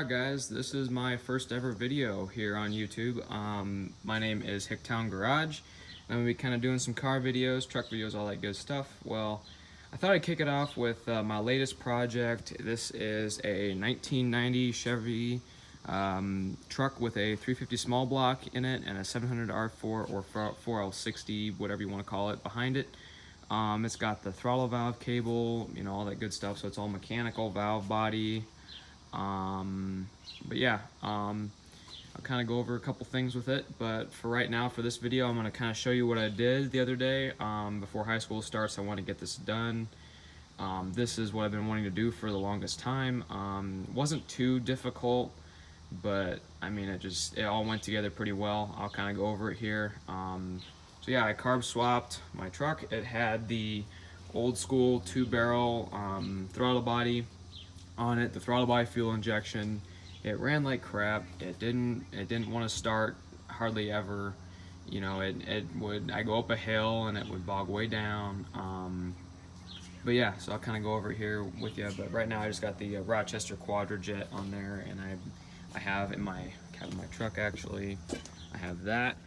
Alright guys, this is my first ever video here on YouTube. My name is Hicktown Garage. I'm going to be kind of doing some car videos, truck videos, all that good stuff. Well, I thought I'd kick it off with my latest project. This is a 1990 Chevy truck with a 350 small block in it and a 700 R4 or 4L60, whatever you want to call it, behind it. It's got the throttle valve cable, you know, all that good stuff, so it's all mechanical valve body. But yeah, I'll kind of go over a couple things with it, but for right now, for this video, I'm going to kind of show you what I did the other day. Before high school starts, I want to get this done. This is what I've been wanting to do for the longest time. It wasn't too difficult, but I mean, it all went together pretty well. I'll kind of go over it here. So yeah, I carb swapped my truck. It had the old school 2-barrel throttle body on it, the throttle body fuel injection. It ran like crap. It didn't want to start hardly ever. You know, I go up a hill and it would bog way down. But yeah, so I'll kind of go over here with you. But right now I just got the Rochester Quadrajet on there, and I have in my cab of my truck actually, I have that.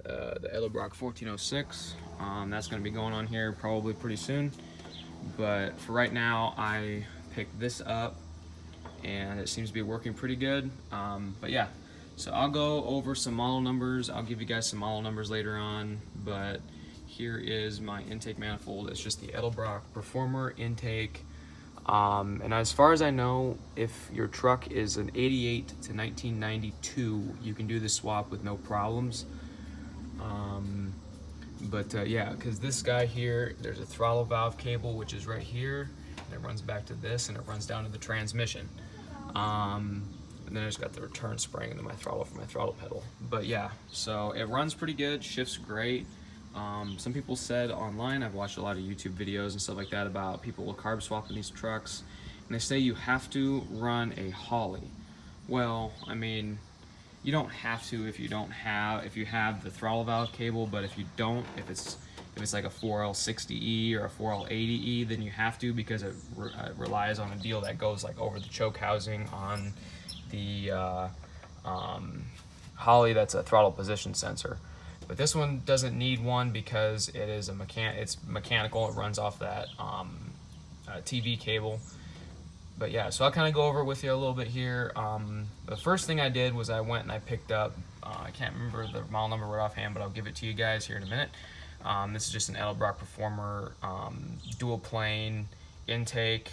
The Edelbrock 1406. That's going to be going on here probably pretty soon. But for right now, I picked this up and it seems to be working pretty good. But yeah, so I'll go over some model numbers. I'll give you guys some model numbers later on, but here is my intake manifold. It's just the Edelbrock Performer intake. And as far as I know, if your truck is an 88 to 1992, you can do the swap with no problems. Yeah, because this guy here, there's a throttle valve cable which is right here, and it runs back to this, and it runs down to the transmission. And then I just got the return spring and then my throttle for my throttle pedal. But yeah, so it runs pretty good, shifts great. Some people said online, I've watched a lot of YouTube videos and stuff like that about people carb swapping these trucks, and they say you have to run a Holly. Well, I mean, you don't have to if you have the throttle valve cable, but if you don't, if it's like a 4L60E or a 4L80E, then you have to, because it relies on a deal that goes like over the choke housing on the Holly that's a throttle position sensor. But this one doesn't need one because it is it's mechanical. It runs off that TV cable. But yeah, so I'll kind of go over it with you a little bit here. The first thing I did was I went and I picked up, I can't remember the model number right offhand, but I'll give it to you guys here in a minute. This is just an Edelbrock Performer dual plane intake.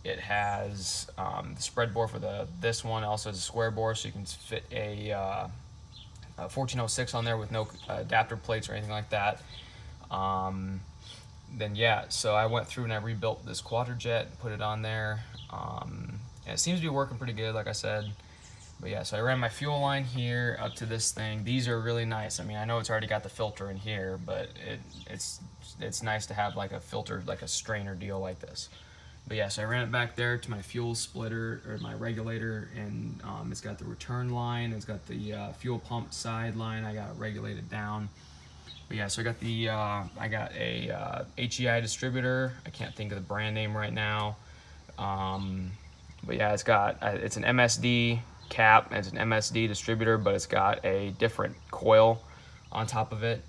It has the spread bore for this one. Also has a square bore, so you can fit a 1406 on there with no adapter plates or anything like that. Then yeah, so I went through and I rebuilt this Quadrajet, put it on there. And it seems to be working pretty good, like I said. But yeah, so I ran my fuel line here up to this thing. These are really nice. I mean, I know it's already got the filter in here, but it's nice to have like a filter, like a strainer deal like this. But yeah, so I ran it back there to my fuel splitter, or my regulator, and it's got the return line, it's got the fuel pump side line, I got it regulated down. But yeah, so I got a HEI distributor. I can't think of the brand name right now. But yeah, it's an MSD cap, it's an MSD distributor, but it's got a different coil on top of it.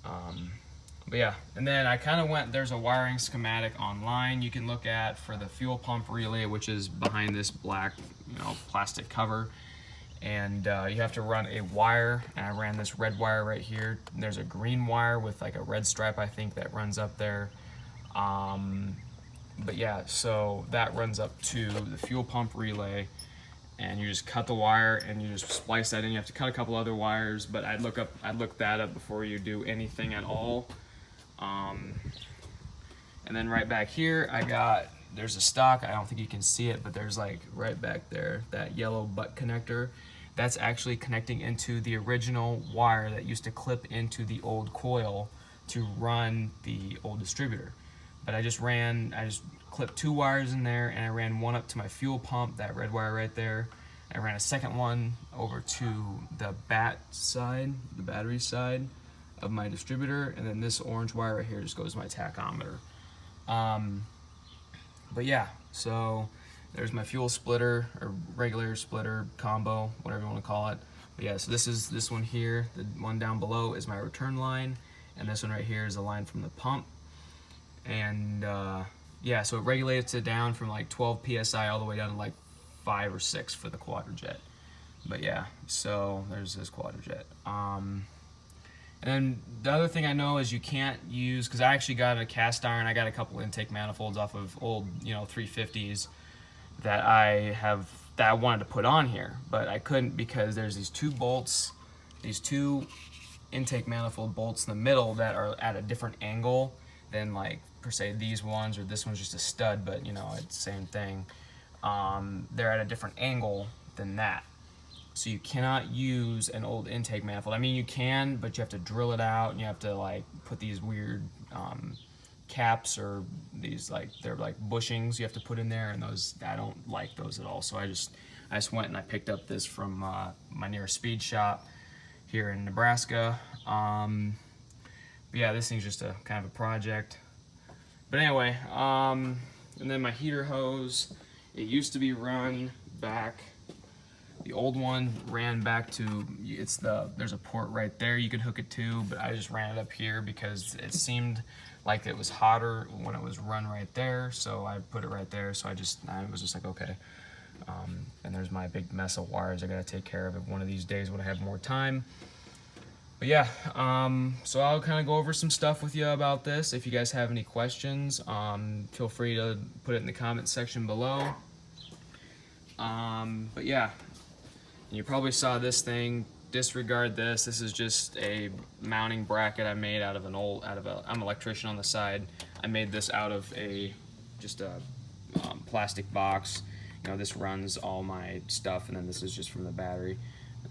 But yeah, and then I kind of there's a wiring schematic online you can look at for the fuel pump relay, which is behind this black, plastic cover. And you have to run a wire, and I ran this red wire right here. There's a green wire with like a red stripe, I think, that runs up there. But yeah, so that runs up to the fuel pump relay, and you just cut the wire and you just splice that in. You have to cut a couple other wires, but I'd look that up before you do anything at all. And then right back here, there's a stock, I don't think you can see it, but there's like right back there, that yellow butt connector. That's actually connecting into the original wire that used to clip into the old coil to run the old distributor. But I just clipped 2 wires in there, and I ran one up to my fuel pump, that red wire right there. I ran a second one over to the battery side of my distributor, and then this orange wire right here just goes to my tachometer. But yeah, so There's my fuel splitter, or regular splitter, combo, whatever you want to call it. But yeah, so this one here, the one down below is my return line, and this one right here is a line from the pump. And yeah, so it regulates it down from like 12 psi all the way down to like 5 or 6 for the quadrojet. But yeah, so there's this quadrojet. And then the other thing I know is you can't use, because I actually got a cast iron, I got a couple intake manifolds off of old, 350s that I wanted to put on here, but I couldn't because there's these two bolts, these two intake manifold bolts in the middle that are at a different angle than like per se these ones, or this one's just a stud, but it's the same thing. They're at a different angle than that. So you cannot use an old intake manifold. I mean, you can, but you have to drill it out, and you have to like put these weird caps, or these they're like bushings you have to put in there, and those, I don't like those at all. So I just went and I picked up this from my nearest speed shop here in Nebraska. But yeah, this thing's just a kind of a project. But anyway, and then my heater hose, it used to be run back. The old one ran back to, there's a port right there you could hook it to, but I just ran it up here because it seemed like it was hotter when it was run right there, so I put it right there. So I was just like, okay. And there's my big mess of wires I gotta take care of it one of these days when I have more time. But yeah, so I'll kind of go over some stuff with you about this. If you guys have any questions, feel free to put it in the comment section below. But yeah, you probably saw this thing. Disregard this. This is just a mounting bracket I made out of I'm an electrician on the side. I made this out of just a plastic box. This runs all my stuff, and then this is just from the battery.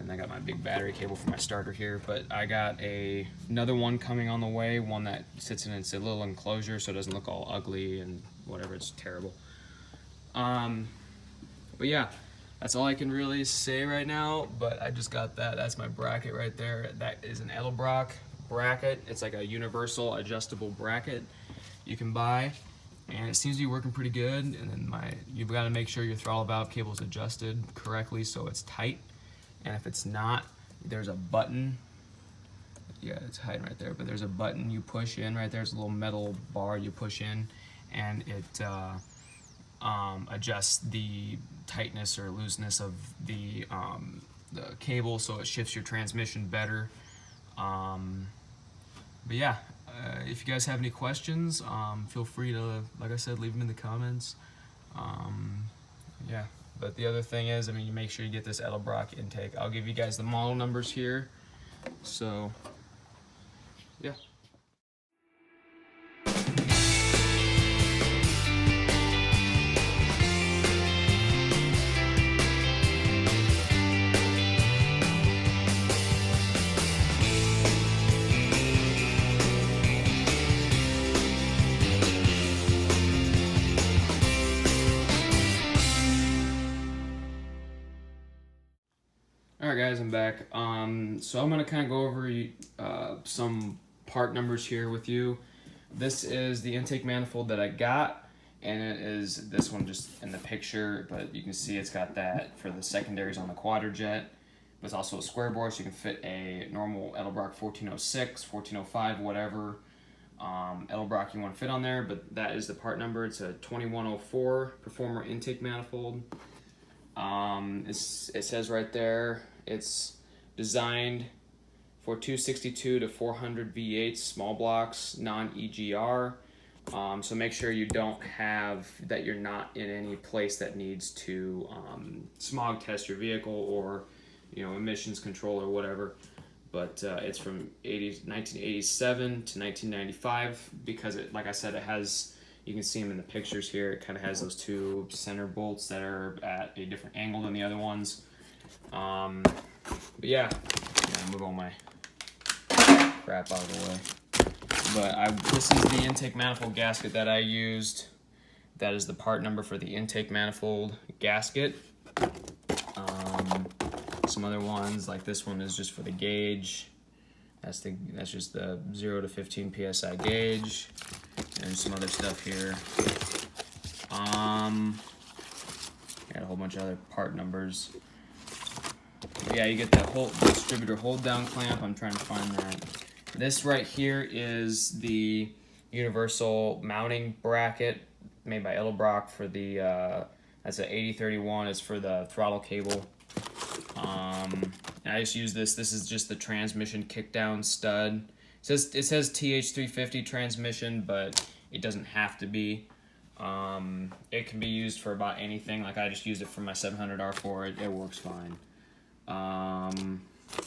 And I got my big battery cable for my starter here, but I got another one coming on the way, one that sits in its a little enclosure so it doesn't look all ugly and whatever. It's terrible. But yeah, that's all I can really say right now, but I just got that. That's my bracket right there. That is an Edelbrock bracket. It's like a universal adjustable bracket you can buy, and it seems to be working pretty good. And then you've got to make sure your throttle valve cable is adjusted correctly so it's tight. And if it's not, there's a button. Yeah, it's hiding right there, but there's a button you push in right there. There's a little metal bar you push in, and it adjusts the tightness or looseness of the cable, so it shifts your transmission better. But yeah, if you guys have any questions, feel free to, like I said, leave them in the comments. Yeah, but the other thing is, you make sure you get this Edelbrock intake. I'll give you guys the model numbers here. So yeah. Alright guys, I'm back. So I'm going to kind of go over some part numbers here with you. This is the intake manifold that I got, and it is this one just in the picture, but you can see it's got that for the secondaries on the quadrojet. But it's also a square bore, so you can fit a normal Edelbrock 1406, 1405, whatever Edelbrock you want to fit on there, but that is the part number. It's a 2104 Performer intake manifold. It says right there, it's designed for 262 to 400 V8 small blocks, non-EGR. So make sure you don't have, that you're not in any place that needs to smog test your vehicle or emissions control or whatever. But it's from 1987 to 1995 because it, like I said, it has, you can see them in the pictures here, it kind of has those two center bolts that are at a different angle than the other ones. But yeah, move all my crap out of the way. But this is the intake manifold gasket that I used. That is the part number for the intake manifold gasket. Some other ones, like this one, is just for the gauge. That's just the 0 to 15 psi gauge. And some other stuff here. whole bunch of other part numbers. But yeah, you get the whole distributor hold down clamp. I'm trying to find that. This right here is the universal mounting bracket made by Edelbrock for the that's an 8031. It's for the throttle cable. And I just use this. This is just the transmission kickdown stud. It says TH350 transmission, but it doesn't have to be. It can be used for about anything. Like I just used it for my 700 R4. It works fine.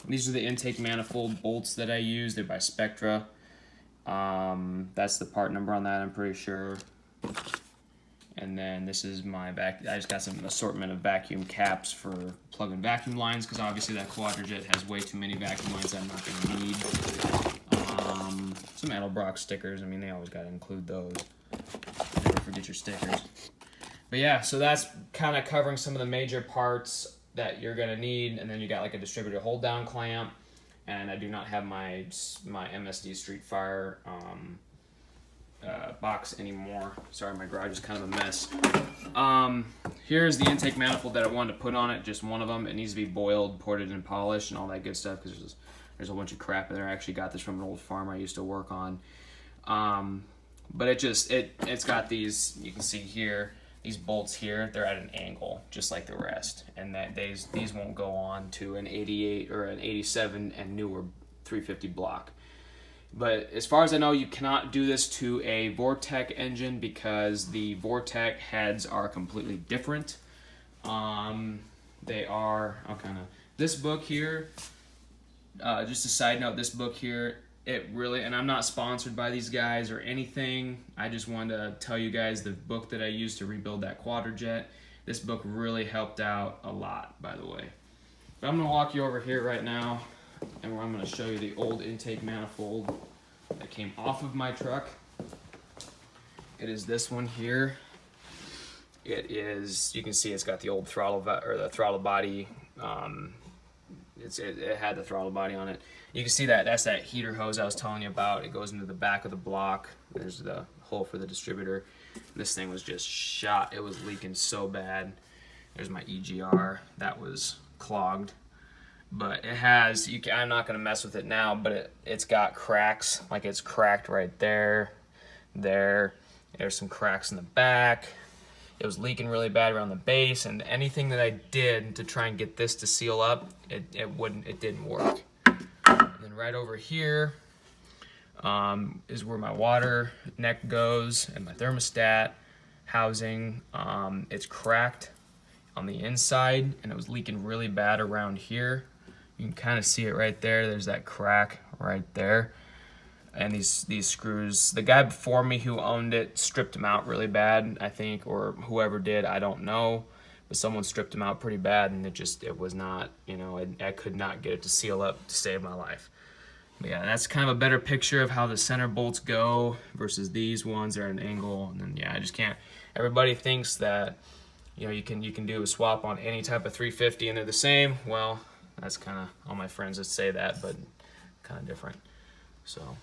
These are the intake manifold bolts that I use. They're by Spectra. That's the part number on that, I'm pretty sure. And then this is my I just got some assortment of vacuum caps for plug-in vacuum lines, because obviously that Quadrajet has way too many vacuum lines that I'm not going to need. Some Edelbrock stickers. I mean, they always got to include those. Never forget your stickers. But yeah, so that's kind of covering some of the major parts that you're going to need. And then you got like a distributor hold down clamp. And I do not have my MSD Street Fire box anymore. Sorry, my garage is kind of a mess. Here's the intake manifold that I wanted to put on it, just one of them. It needs to be boiled, ported, and polished, and all that good stuff, because there's a bunch of crap in there. I actually got this from an old farm I used to work on. But it's got these, you can see here, these bolts here, they're at an angle, just like the rest. And these won't go on to an 88 or an 87 and newer 350 block. But as far as I know, you cannot do this to a Vortec engine because the Vortec heads are completely different. They are, this book here, just a side note, this book here, it really, and I'm not sponsored by these guys or anything. I just wanted to tell you guys the book that I used to rebuild that Quadrajet. This book really helped out a lot, by the way. But I'm going to walk you over here right now, and I'm going to show you the old intake manifold that came off of my truck. It is this one here. It is, you can see it's got the old throttle or the throttle body. It had the throttle body on it. You can see that's that heater hose I was telling you about. It goes into the back of the block. There's the hole for the distributor. This thing was just shot. It was leaking so bad. There's my EGR. That was clogged. But it has, I'm not going to mess with it now, but it's got cracks. Like it's cracked right there. There's some cracks in the back. It was leaking really bad around the base, and anything that I did to try and get this to seal up, it didn't work. And then right over here is where my water neck goes and my thermostat housing. It's cracked on the inside, and it was leaking really bad around here. You can kind of see it right there. There's that crack right there. And these screws, the guy before me who owned it stripped them out really bad, I think, or whoever did, I don't know. But someone stripped them out pretty bad, and it was not, I could not get it to seal up to save my life. But yeah, that's kind of a better picture of how the center bolts go versus these ones are at an angle. And then yeah, I just can't, everybody thinks that, you can do a swap on any type of 350 and they're the same. Well, that's kind of all my friends that say that, but kind of different. So.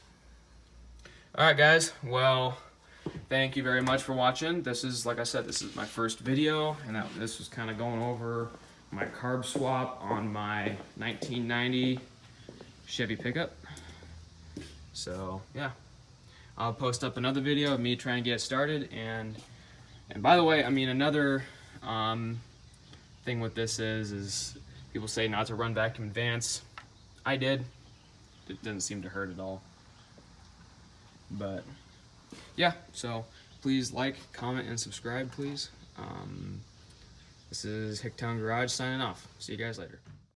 Alright guys, well, thank you very much for watching. This is, like I said, this is my first video, and this was kind of going over my carb swap on my 1990 Chevy pickup. So, yeah. I'll post up another video of me trying to get it started, and by the way, I mean, another thing with this is people say not to run vacuum advance. I did. It didn't seem to hurt at all. But yeah, so please like, comment, and subscribe, please. This is Hicktown Garage signing off. See you guys later.